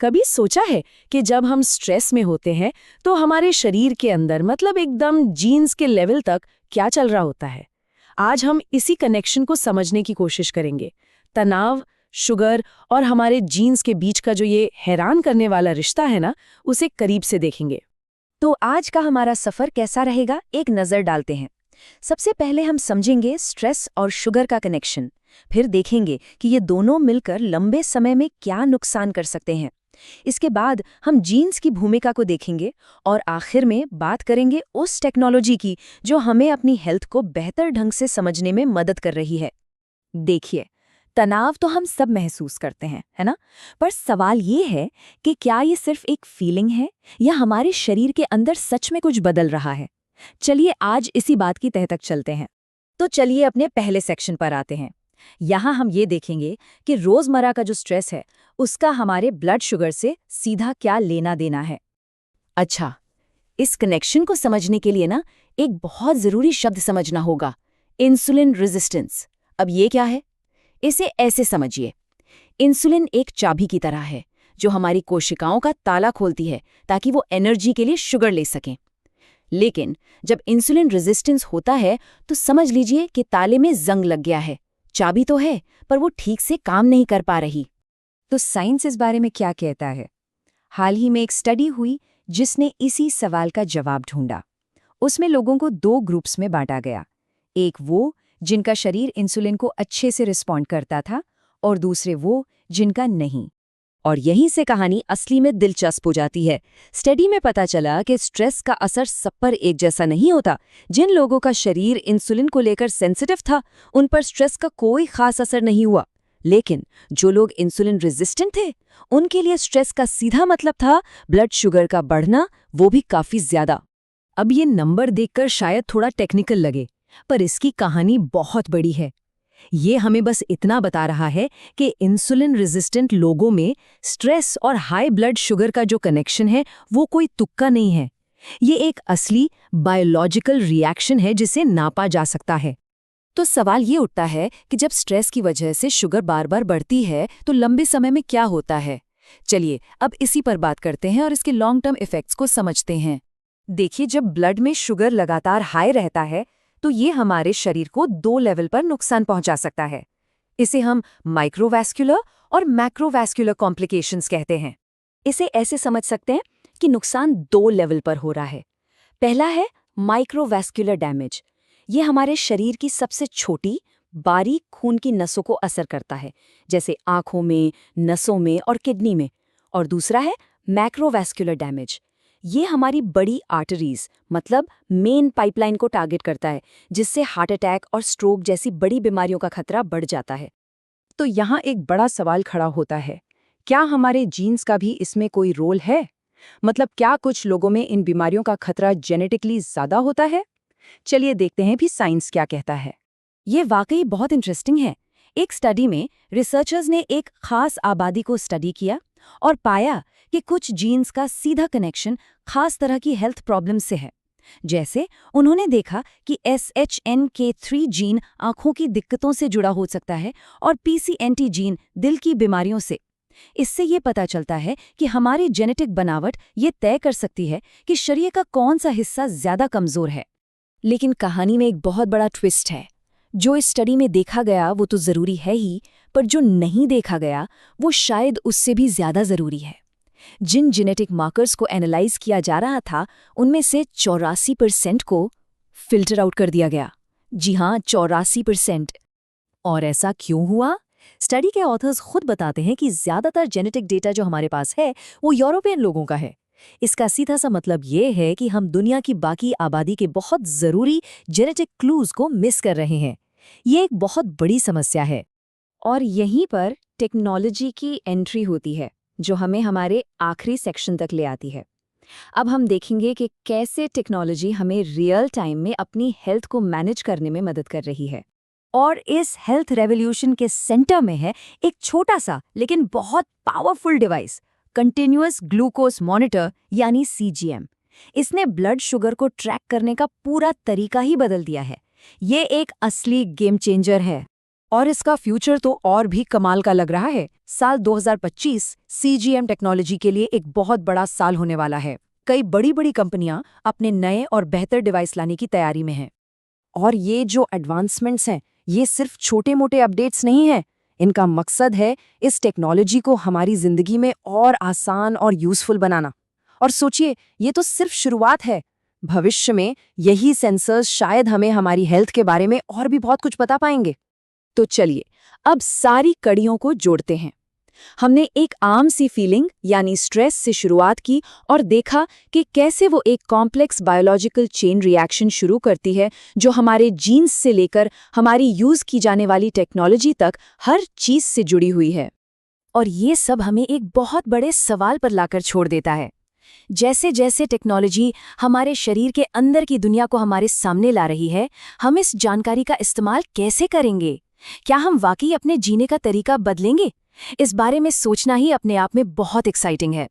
कभी सोचा है कि जब हम स्ट्रेस में होते हैं तो हमारे शरीर के अंदर मतलब एकदम जीन्स के लेवल तक क्या चल रहा होता है? आज हम इसी कनेक्शन को समझने की कोशिश करेंगे। तनाव, शुगर और हमारे जीन्स के बीच का जो ये हैरान करने वाला रिश्ता है ना, उसे करीब से देखेंगे। तो आज का हमारा सफर कैसा रहेगा, एक नजर डालते हैं। सबसे पहले हम समझेंगे स्ट्रेस और शुगर का कनेक्शन। फिर देखेंगे कि ये दोनों मिलकर लंबे समय में क्या नुकसान कर सकते हैं। इसके बाद हम जीन्स की भूमिका को देखेंगे और आखिर में बात करेंगे उस टेक्नोलॉजी की जो हमें अपनी हेल्थ को बेहतर ढंग से समझने में मदद कर रही है। देखिए, तनाव तो हम सब महसूस करते हैं, है ना? पर सवाल ये है कि क्या ये सिर्फ एक फीलिंग है या हमारे शरीर के अंदर सच में कुछ बदल रहा है? चलिए आज इसी बात की तह तक चलते हैं। तो चलिए अपने पहले सेक्शन पर आते हैं। यहाँ हम ये देखेंगे कि रोजमर्रा का जो स्ट्रेस है उसका हमारे ब्लड शुगर से सीधा क्या लेना देना है। अच्छा, इस कनेक्शन को समझने के लिए ना एक बहुत जरूरी शब्द समझना होगा, इंसुलिन रेजिस्टेंस। अब ये क्या है? इसे ऐसे समझिए, इंसुलिन एक चाबी की तरह है जो हमारी कोशिकाओं का ताला खोलती है ताकि वो एनर्जी के लिए शुगर ले सकें। लेकिन जब इंसुलिन रेजिस्टेंस होता है तो समझ लीजिए कि ताले में जंग लग गया है। चाबी तो है पर वो ठीक से काम नहीं कर पा रही। तो साइंस इस बारे में क्या कहता है? हाल ही में एक स्टडी हुई जिसने इसी सवाल का जवाब ढूंढा। उसमें लोगों को 2 ग्रुप्स में बांटा गया। एक वो जिनका शरीर इंसुलिन को अच्छे से रिस्पॉन्ड करता था और दूसरे वो जिनका नहीं। और यहीं से कहानी असली में दिलचस्प हो जाती है। स्टडी में पता चला कि स्ट्रेस का असर सब पर एक जैसा नहीं होता। जिन लोगों का शरीर इंसुलिन को लेकर सेंसिटिव था, उन पर स्ट्रेस का कोई खास असर नहीं हुआ। लेकिन जो लोग इंसुलिन रेजिस्टेंट थे, उनके लिए स्ट्रेस का सीधा मतलब था ब्लड शुगर का बढ़ना, वो भी काफी ज्यादा। अब ये नंबर देखकर शायद थोड़ा टेक्निकल लगे, पर इसकी कहानी बहुत बड़ी है। ये हमें बस इतना बता रहा है कि इंसुलिन रेजिस्टेंट लोगों में स्ट्रेस और हाई ब्लड शुगर का जो कनेक्शन है वो कोई तुक्का नहीं है। ये एक असली बायोलॉजिकल रिएक्शन है जिसे नापा जा सकता है। तो सवाल ये उठता है कि जब स्ट्रेस की वजह से शुगर बार बार बढ़ती है तो लंबे समय में क्या होता है? चलिए अब इसी पर बात करते हैं और इसके लॉन्ग टर्म इफेक्ट्स को समझते हैं। देखिए, जब ब्लड में शुगर लगातार हाई रहता है तो ये हमारे शरीर को 2 लेवल पर नुकसान पहुंचा सकता है। इसे हम माइक्रोवैस्कुलर और मैक्रोवैस्कुलर कॉम्प्लिकेशंस कहते हैं। इसे ऐसे समझ सकते हैं कि नुकसान 2 लेवल पर हो रहा है। पहला है माइक्रोवैस्कुलर डैमेज। ये हमारे शरीर की सबसे छोटी, बारीक खून की नसों को असर करता है, जैसे आंखों में, नसों में और किडनी में। और दूसरा है मैक्रोवैस्कुलर डैमेज। ये हमारी बड़ी आर्टरीज मतलब मेन पाइपलाइन को टारगेट करता है, जिससे हार्ट अटैक और स्ट्रोक जैसी बड़ी बीमारियों का खतरा बढ़ जाता है। तो यहाँ एक बड़ा सवाल खड़ा होता है, क्या हमारे जीन्स का भी इसमें कोई रोल है? मतलब क्या कुछ लोगों में इन बीमारियों का खतरा जेनेटिकली ज्यादा होता है? चलिए देखते हैं भी साइंस क्या कहता है। ये वाकई बहुत इंटरेस्टिंग है। एक स्टडी में रिसर्चर्स ने एक खास आबादी को स्टडी किया और पाया कि कुछ जीन्स का सीधा कनेक्शन खास तरह की हेल्थ प्रॉब्लम से है। जैसे उन्होंने देखा कि SHNK3 जीन आंखों की दिक्कतों से जुड़ा हो सकता है और PCNT जीन दिल की बीमारियों से। इससे ये पता चलता है कि हमारी जेनेटिक बनावट ये तय कर सकती है कि शरीर का कौन सा हिस्सा ज्यादा कमजोर है। लेकिन कहानी में एक बहुत बड़ा ट्विस्ट है। जो इस स्टडी में देखा गया वो तो जरूरी है ही, पर जो नहीं देखा गया वो शायद उससे भी ज्यादा जरूरी है। जिन जेनेटिक मार्कर्स को एनालाइज किया जा रहा था, उनमें से 84% को फिल्टर आउट कर दिया गया। जी हाँ, 84%। और ऐसा क्यों हुआ? स्टडी के ऑथर्स खुद बताते हैं कि ज्यादातर जेनेटिक डेटा जो हमारे पास है वो यूरोपियन लोगों का है। इसका सीधा सा मतलब ये है कि हम दुनिया की बाकी आबादी के बहुत जरूरी जेनेटिक क्लूज को मिस कर रहे हैं। ये एक बहुत बड़ी समस्या है। और यहीं पर टेक्नोलॉजी की एंट्री होती है, जो हमें हमारे आखिरी सेक्शन तक ले आती है। अब हम देखेंगे कि कैसे टेक्नोलॉजी हमें रियल टाइम में अपनी हेल्थ को मैनेज करने में मदद कर रही है। और इस हेल्थ रेवोल्यूशन के सेंटर में है एक छोटा सा लेकिन बहुत powerful device, continuous glucose monitor यानी CGM। इसने ब्लड शुगर को ट्रैक करने का पूरा तरीका ही बदल दिया है। ये एक असली गेम चेंजर है। और इसका फ्यूचर तो और भी कमाल का लग रहा है। साल 2025 CGM टेक्नोलॉजी के लिए एक बहुत बड़ा साल होने वाला है। कई बड़ी बड़ी कंपनियां अपने नए और बेहतर डिवाइस लाने की तैयारी में हैं। और ये जो एडवांसमेंट्स हैं, ये सिर्फ छोटे-मोटे अपडेट्स नहीं हैं। इनका मकसद है इस टेक्नोलॉजी को हमारी जिंदगी में और आसान और यूजफुल बनाना। और सोचिए, ये तो सिर्फ शुरुआत है। भविष्य में यही सेंसर्स शायद हमें हमारी हेल्थ के बारे में और भी बहुत कुछ बता पाएंगे। तो चलिए, अब सारी कड़ियों को जोड़ते हैं। हमने एक आम सी फीलिंग यानी स्ट्रेस से शुरुआत की और देखा कि कैसे वो एक कॉम्प्लेक्स बायोलॉजिकल चेन रिएक्शन शुरू करती है, जो हमारे जीन्स से लेकर हमारी यूज की जाने वाली टेक्नोलॉजी तक हर चीज से जुड़ी हुई है। और ये सब हमें एक बहुत बड़े सवाल पर लाकर छोड़ देता है। जैसे जैसे टेक्नोलॉजी हमारे शरीर के अंदर की दुनिया को हमारे सामने ला रही है, हम इस जानकारी का इस्तेमाल कैसे करेंगे? क्या हम वाकई अपने जीने का तरीका बदलेंगे? इस बारे में सोचना ही अपने आप में बहुत एक्साइटिंग है।